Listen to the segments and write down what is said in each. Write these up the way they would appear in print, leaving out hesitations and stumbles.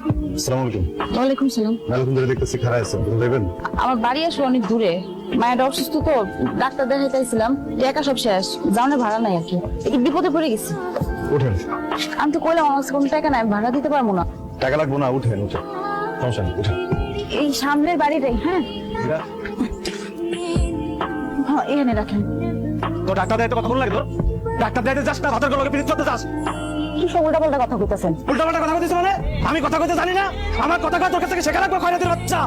আসসালামু আলাইকুম। ওয়ালাইকুম সালাম। মেলাকুম ধরে দেখতেছি খারাপ আছে, দেবেন? আমার বাড়ি আসলে অনেক দূরে, মায়ের অসুস্থ তো, ডাক্তার দেখাইতেছিলাম, টাকা সব শেষ, যাওয়ার ভাড়া নাই আর কি। এই বিপদে পড়ে গেছি। উঠেন। আমি তো কইলাম আমার কাছে কোনো টাকা নাই, ভাড়া দিতে পারবো না। টাকা লাগবো না, উঠেন উঠেন, সমস্যা নেই, উঠেন। এই সামনের বাড়িটাই। হ্যাঁ হ্যাঁ, এখানে রাখেন। তো ডাক্তার দাইতে কথা বললে তো ডাক্তার দাইতে যাস না, ভাতার গুলোকে পিরিত করতে যাস। কি সব উল্টাপাল্টা কথা কইতাছেন? উল্টাপাল্টা কথা কইতেছ মানে? আমি কথা কইতে জানি না? আমার কথা কয় তোর কাছ থেকে শেখা লাগবে, খয়রাতির বাচ্চা।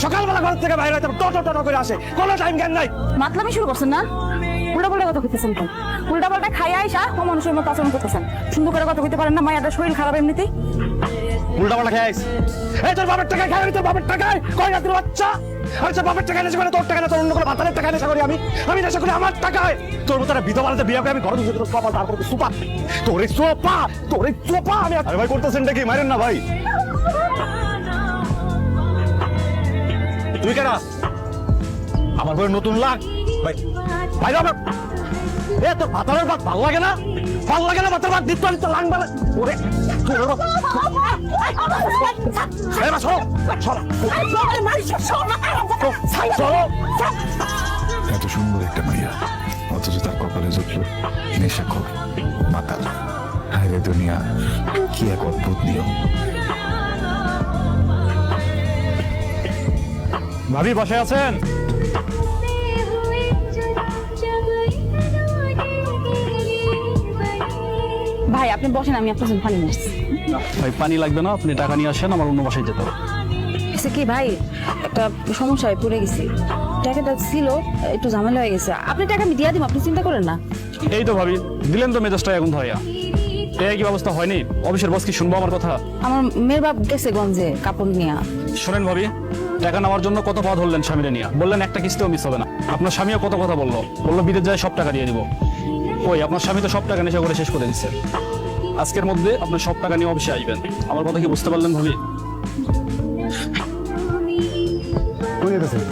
সকালবেলা ঘর থেকে বাইরে হইতে টো করে আসে, কোনো টাইম জ্ঞান নাই। মাতলামি শুরু করছেন না? উল্টাপাল্টা কথা কইতেছেন কেন? উল্টাপাল্টা খাই আইসা ও মানুষের মতো আচরণ করতেছেন। সুন্দর করে কথা কইতে পারেন না? মায়ের শরীর খারাপ এমনিতেই। উল্টাপাল্টা খেয়ে আইস। এই তোর বাপের টাকায় খাই, তোর বাপের টাকায় খয়রাতির বাচ্চা। আর তোর বাপের টাকা নেশা করে, তোর টাকা না, তোর অন্য কোনো ভাতারের টাকা নেশা করি আমি নেশা করি আমার টাকায়। তোর মতো বিধবাতে বিয়ে করে আমি ঘরে ঢুকে তোর কপাল, তারপর সুপা তোর সোপা আমি। আরে ভাই করতেছেনটা কি? মারেন না ভাই। তুই কেনা আমার ঘরে নতুন লাগ ভাই ভাই আমার এ তোর ভাতারের ভাত ভাল লাগে না? ভাল লাগে না ভাতার ভাত দিত আমি তো লাংবালে ওরে এত সুন্দর একটা মাইয়া, অথচ তার কপালে জুটল নেশাখোর মাতাল। হায় রে দুনিয়া, কি এক অদ্ভুত নিয়ম। ভাবি বসে আছেন? ভাই আপনি বসেন, আমি আপনার জন্য পানি নিয়ে আসছি। ভাই পানি লাগবে না, আপনি টাকা নিয়ে আসেন, আমার অন্য বাসায় যেতে হবে। এসে কি ভাই, একটা সমস্যায় পড়ে গেছি। টাকাটা ছিল, একটু ঝামেলা হয়ে গেছে। আপনি টাকা আমি দিয়ে দিব, আপনি চিন্তা করেন না। এই তো ভাবি দিলেন তো মেজাজটা এখন ধরিয়া। এই কি অবস্থা হয়নি? অফিসের বস কি শুনবো আমার কথা? আমার মেয়ের বাপ গেছে গঞ্জে কাপড় নিয়ে। শোনেন ভাবি, টাকা নেওয়ার জন্য কত পথ ধরলেন স্বামীরে নিয়ে, বললেন একটা কিস্তিও মিস হবে না। আপনার স্বামীও কত কথা বললো বিদেশ যায় সব টাকা দিয়ে দিব। ওই আপনার স্বামী তো সব টাকা নেশা করে শেষ করে দিচ্ছে। আজকের মধ্যে আপনার সব টাকা নিয়ে অফিসে আসবেন। আমার কথা কি বুঝতে পারলেন ভাবি? কোন যেতেছেন?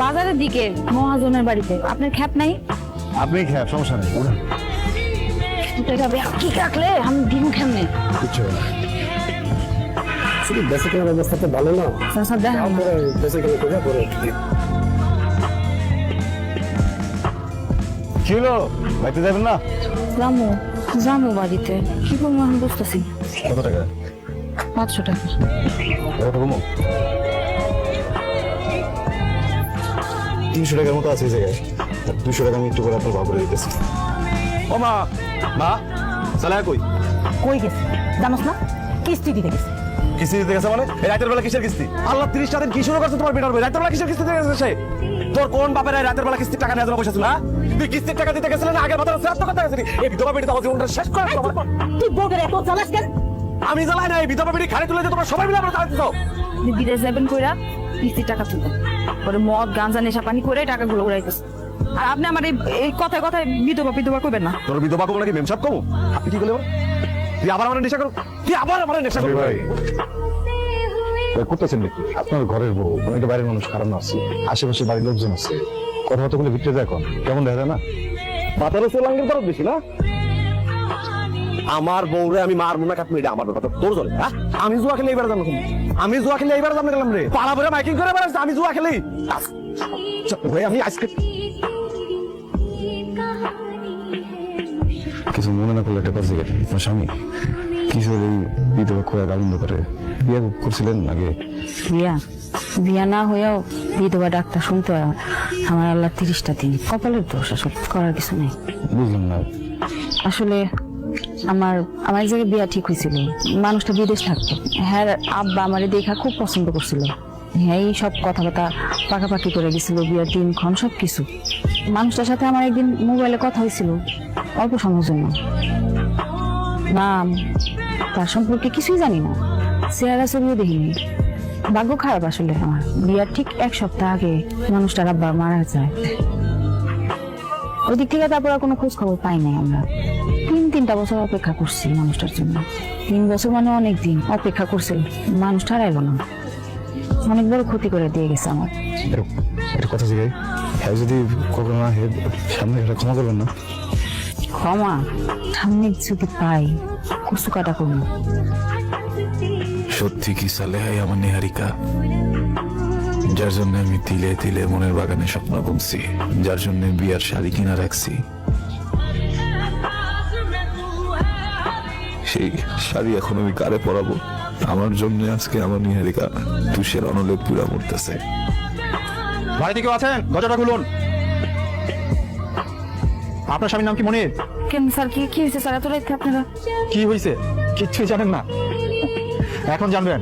বাজারের দিকে মহাজনের বাড়িতে। আপনার খ্যাপ নাই? আপনি খেয়ে সমস্যা নেই, উঠেন। টাকা কি কাকলে আমি দিব কেমনে? কিচ্ছু হবে না। বেঁচে কেনার অবস্থাটা ভালো না। স্যার দেখেন বেঁচে কেনা করে পরে কি হলো? বাইতে যাবেন না? জামু জামু বাড়িতে কি করবো আমি বুঝতেছি। কত টাকা? 500 টাকা। কত কমো? 300 টাকার মতো আছে এই জায়গায়। 200 টাকা আমি একটু করে আপনার ভাব করে দিতেছি। ও মা মা সালাহ কই কই গেছে জানোস না? কিস্তি দিতে গেছে। কিস্তি দিতে গেছে মানে? এই রাতের বেলা কিসের কিস্তি? আল্লাহ 30টা দিন কি শুরু করছে তোমার বেটার রাতের বেলা কিসের কিস্তি দিতে গেছে সে? তোর কোন বাপের এই রাতের বেলা কিস্তির টাকা নিয়ে যাওয়া পয়সা ছিল? হ্যাঁ তুই কিস্তির টাকা দিতে গেছিলেন আগের বছর শ্রাদ্ধ করতে গেছিলি? এই বিধবা বেটি তো জীবনটা শেষ করে দিল। তুই বউকে এত জ্বালাস কেন? আমি জ্বালাই না, এই বিধবা বেটি খাড়ে তুলে দিয়ে তোমরা সবাই মিলে আমরা জ্বালাচ্ছ। তুই বিদেশ যাবেন কইরা কিস্তির টাকা তুলবে, পরে মদ গাঁজা নেশা পানি করে টাকাগুলো উড়াইতেছে। আর আপনি আমার এই কথায় কথায় বিধবা কইবেন না। তোর বিধবা কমো নাকি মেমসাব কমো? আপনি কি করলে তুই আবার আমার নেশা করো, তুই আবার আমার নেশা করো ভাই করতেছেন নাকি? আপনার ঘরের বউ, আমি একটা বাড়ির মানুষ, খারাপ না আছে, আশেপাশে বাড়ির লোকজন আছে, কথাবার্তা বলে ভিতরে যায় এখন কেমন দেখা যায় না? পাতারও সোলাঙ্গের খরচ বেশি না? আমার বউরে আমি মারবো না কাটবো, এটা আমার ব্যাপার, তোর চলে। হ্যাঁ আমি জুয়া খেলে এইবার জানো, আমি জুয়া খেলে এইবার জানো গেলাম রে, পাড়া ভরে মাইকিং করে বেড়াচ্ছে আমি জুয়া খেলি। ভাই আমি আজকে কিছু মনে না করলে একটা কাজ দেখে আপনার স্বামী কিসের এই বিধবা খোয়া আনন্দ করে বিয়ে করছিলেন আগে? বিয়া না হয়েও বিধবা ডাক্তার শুনতে হয় আমার আল্লাহ 30টা দিন। কপালের দোষ, আসলে করার কিছু নেই। বুঝলাম না। আসলে আমার আমার জায়গায় বিয়া ঠিক হয়েছিল, মানুষটা বিদেশ থাকতো। হ্যাঁ আব্বা আমারে দেখা খুব পছন্দ করছিল। হ্যাঁ এই সব কথাবার্তা পাকাপাকি করে গেছিল, বিয়ার দিনক্ষণ সব কিছু। মানুষটার সাথে আমার একদিন মোবাইলে কথা হয়েছিল অল্প সময়ের জন্য। নাম তার সম্পর্কে কিছুই জানি না, চেহারা ছবিও দেখিনি। ভাগ্য খারাপ আসলে আমার, বিয়ার ঠিক 1 সপ্তাহ আগে মানুষটার আব্বা মারা যায়। ওই দিক থেকে তারপর আর কোনো খোঁজ খবর পাই নাই আমরা। 3-3টা বছর অপেক্ষা করছি মানুষটার জন্য। 3 বছর মানে অনেক দিন অপেক্ষা করছিল, মানুষটা আর এলো না। অনেক বড় ক্ষতি করে দিয়ে গেছে আমার। একটা কথা জিগাই, হ্যাঁ যদি কখনো না হে সামনে এটা ক্ষমা করবেন না? ক্ষমা সামনে যদি পাই কচু কাটা করবো। সত্যি কি সালেহাই আমার নিহারিকা, যার জন্য আমি তিলে তিলে মনের বাগানে স্বপ্ন বুনছি, যার জন্য বিয়ার শাড়ি কিনা রাখছি, সেই শাড়ি এখন আমি কারে পরাবো? আমার জন্য আজকে আমার নিহারিকা তুষের অনলে পুরা মরতেছে। বাড়িতে কেউ আছেন? দরজাটা খুলুন। আপনার স্বামীর নাম কি মনির? কেন স্যার, কি কি হয়েছে স্যার এত রাইতে আপনারা? কি হয়েছে কিচ্ছুই জানেন না? এখন জানবেন।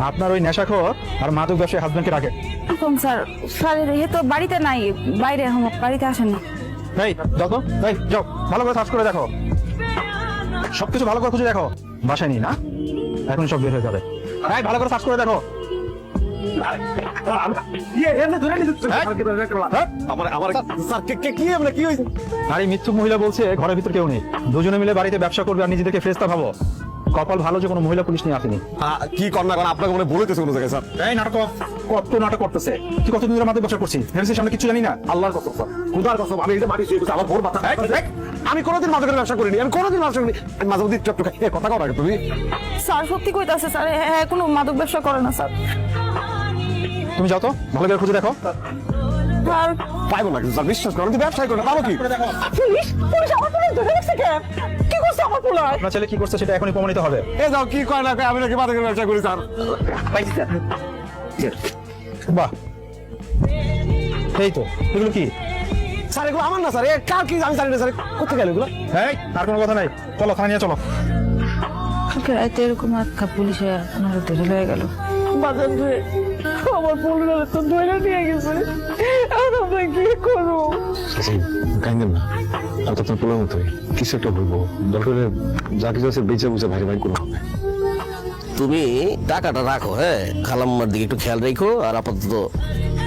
আপনার ওই নেশাখোর আর মাদক ব্যবসায়ী হাজবেন্ডকে রাখে। কোন স্যার? স্যার এ তো বাড়িতে নাই, বাইরে এখন বাড়িতে আসেন না। এই দেখো, এই যাও ভালো করে সার্চ করে দেখো, সবকিছু ভালো করে খুঁজে দেখো। বাসায় নেই না? এখন সব বের হয়ে যাবে। এই ভালো করে সার্চ করে দেখো। আর এই মিথ্যুক মহিলা বলছে ঘরের ভিতর কেউ নেই, দুজনে মিলে বাড়িতে ব্যবসা করবে আর নিজেদেরকে ফ্রেস্তা ভাবো। কপাল ভালো যে কোনো মহিলা পুলিশ নিয়ে আসেনি। কি কর না কারণ আপনাকে মনে বলেছে কোনো জায়গায় স্যার। এই নাটক কত নাটক করতেছে, তুই কতদিন ধরে মাদক ব্যবসা করছিস? ভেবেছিস আমরা কিছু জানি না? আল্লাহর কসম স্যার, খুদার কসম, আমি এই যে মাটি শুয়ে গেছি, আমার ভোর মাথা। আমি কোনোদিন মাদকের ব্যবসা করিনি, আমি কোনোদিন ব্যবসা করিনি। আমি মাঝে মধ্যে একটু খাই। কথা কও না তুমি। স্যার সত্যি কইতাছে স্যার, হ্যাঁ কোনো মাদক ব্যবসা করে না স্যার। তুমি যাও তো ভালো করে খুঁজে দেখো। স্যার পাইবো না কিন্তু স্যার, বিশ্বাস করো, আমি ব্যবসায় করি না, পাবো কি? পুলিশ পুলিশ আমার পুলিশ ধরে রাখছে কেন? কি করছে আমার পুলিশ? আপনার ছেলে কি করছে সেটা এখনই প্রমাণিত হবে। এ যাও, কি কয় না কয়, আমি নাকি মাদকের ব্যবসা করি স্যার। বাহ, এই তো এগুলো কি? স্যার এগুলো আমার না স্যার, এ কার কি আমি জানি না স্যার, কোথায় গেল এগুলো? এই আর কোনো কথা নাই, চলো থানা নিয়ে চলো। কালকে রাতে এরকম একটা পুলিশে আপনার ধরে লয়ে গেল। বাজার ধরে আমার পুলিশ তো ধরে নিয়ে গেছে, আর আমরা কি করবো? কাইন্দেন না, আর তো আপনার পোলার মতোই কিছু একটা বলবো, দরকার হলে যা কিছু আছে বেঁচে বুঝে ভাই ভাই করে হবে। তুমি টাকাটা রাখো, হ্যাঁ, খালাম্মার দিকে একটু খেয়াল রেখো। আর আপাতত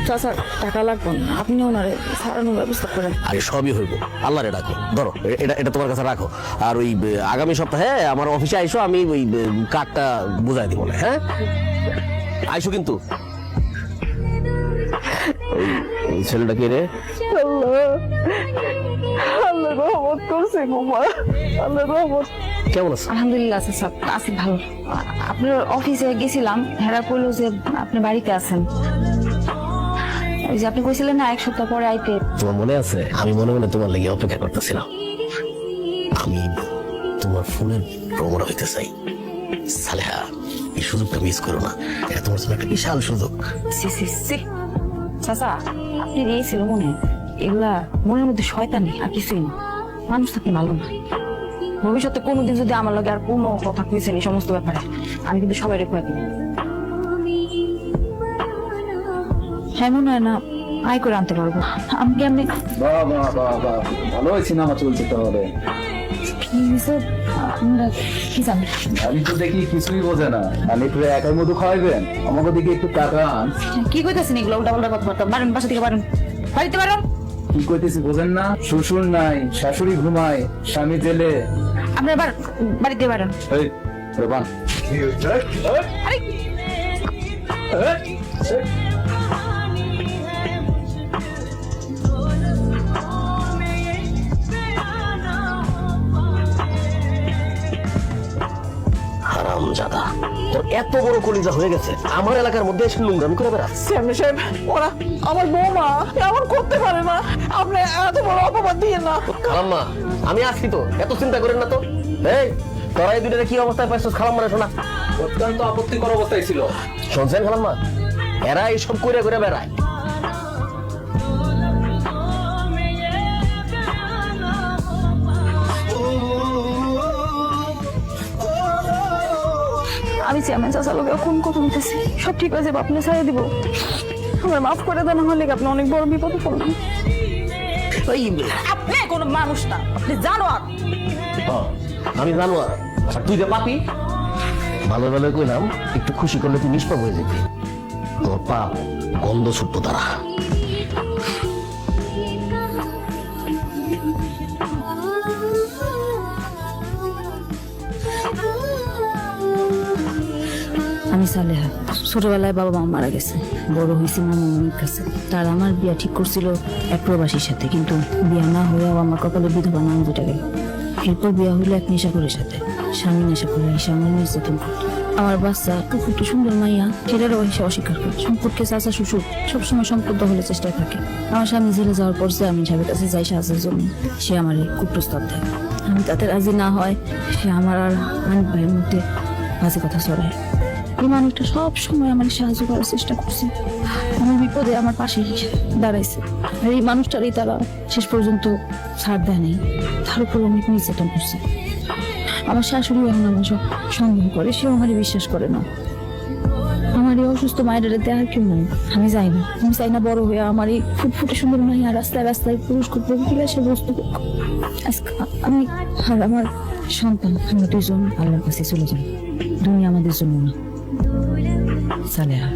চাচা টাকা লাগবে না, আপনি ওনারে সারানোর ব্যবস্থা করেন। আরে সবই হইব, আল্লাহরে রাখো। ধরো এটা এটা তোমার কাছে রাখো। আর ওই আগামী সপ্তাহে আমার অফিসে আইসো, আমি ওই কার্ডটা বুঝাই দিব না, হ্যাঁ? আইসো কিন্তু। ওই ছেলেটা কে রে? আল্লাহ রহমত করছে গোমা, আল্লাহ রহমত। কেমন আছে? আলহামদুলিল্লাহ স্যার, আছি ভালো। আপনার অফিসে গেছিলাম, হেরা কইলো যে আপনি বাড়িতে আছেন। ওই যে আপনি কইছিলেন না এক সপ্তাহ পরে আইতে। তোমার মনে আছে? আমি মনে মনে তোমার লেগে অপেক্ষা করতেছিলাম। আমি তোমার ফোনের প্রমোট হইতে চাই। সালেহা, এই সুযোগটা মিস করো না, এটা তোমার জন্য একটা বিশাল সুযোগ। সি সি সি চাচা, আপনি দিয়েছিল মনে, এগুলা মনের মধ্যে শয়তানি আর কিছুই না। মানুষ তো আপনি ভালো না। ভবিষ্যতে কোনোদিন যদি আমার লগে আর কোনো কথা কইছেন এই সমস্ত ব্যাপারে, আমি কিন্তু সবাই রেখে দিই। হ্যাঁ মনে হয় না আয় করে আনতে পারবো। আমি কেমনি ভালো সিনেমা চলছে তাহলে। কি হয়েছে আপনারা কি জানেন? আমি তো দেখি কিছুই বোঝে না, আর একটু একাই মধু খাওয়াইবেন, আমাকে দিকে একটু টাকা আন। কি কইতেছেন এগুলো উল্টা পাল্টা কথাবার্তা? বাড়েন, বাসা থেকে বাড়েন, বাড়িতে বাড়েন। কি করতেছি বোঝেন না? শ্বশুর নাই, শাশুড়ি ঘুমায়, স্বামী জেলে। আপনারা বাড়িতে বাড়েন। এই রবান, আরে হারামজাদা, তোর এত বড় কলিজা হয়ে গেছে, আমার এলাকার মধ্যে এসে নোংরামি করে বেড়াচ্ছে। সাহেব, ওরা আমার বৌমা এমন করতে পারে না, আপনি এত বড় অপবাদ দিয়ে না। খালাম্মা, আমি আসছি তো, এত চিন্তা করেন না তো। এই তোরা এই দুইটারে কি অবস্থায় পাইছিস? খালাম্মারে শোনা, অত্যন্ত আপত্তিকর অবস্থায় ছিল। শুনছেন খালাম্মা? এরা এইসব করে করে বেড়ায়। আমি চেয়ারম্যান চাচা লোক কোন কথা বলতেছি, সব ঠিক হয়ে যাবে, আপনি ছাড়িয়ে দিব। আমার মাফ করে দেন, হলে আপনি অনেক বড় বিপদে পড়বেন। ওই আপনি কোনো মানুষ না, আপনি জানোয়ার। আমি জানো, আর তুই যে পাপি। ভালো ভালো কইলাম, একটু খুশি করলে তুই নিষ্পাপ হয়ে যেতি। তোর পাপ গন্ধ ছুটতো তারা। আমি সালেহা, ছোটবেলায় বাবা মা মারা গেছে, বড় হয়েছি মামা মামির কাছে। তার আমার বিয়া ঠিক করছিল এক প্রবাসীর সাথে, কিন্তু বিয়া না হয়েও আমার কপালে বিধবা নাম দুটা গেল। এরপর বিয়া হইলো এক নেশাখোরের সাথে। স্বামী নেশাখোর এসে আমার নির্যাতন করতো। আমার বাচ্চা কুকুরটা সুন্দর মাইয়া সেটারও সে অস্বীকার করে। সম্পর্কে চাচা শ্বশুর সবসময় সম্পদ দখলের চেষ্টায় থাকে। আমার স্বামী জেলে যাওয়ার পর যে আমি সাহেবের কাছে যাই সাহায্যের জন্য, সে আমার কুপ্রস্তাব দেয়। আমি তাতে রাজি না হয় সে আমার আর হানিফ ভাইয়ের মধ্যে বাজে কথা ছড়ায়। এই মানুষটা সব সময় আমার সাহায্য করার চেষ্টা করছে, আমার বিপদে আমার পাশে দাঁড়াইছে। আর এই মানুষটারই তারা শেষ পর্যন্ত ছাড় দেয় নাই, তার উপর অনেক নির্যাতন করছে। আমার শাশুড়ি এখন আমার সন্দেহ করে, সেও আমার বিশ্বাস করে না। আমার এই অসুস্থ মায়ের দেখার কেউ নাই। আমি যাই না, আমি চাই না বড় হয়ে আমার এই ফুটফুটে সুন্দর মাইয়া রাস্তায় রাস্তায় পুরুষ সে বস্তু। আজকে আমি আর আমার সন্তান আমরা দুইজন আল্লাহর কাছে চলে যাই। দুনিয়া আমাদের জন্য না। সালেহা।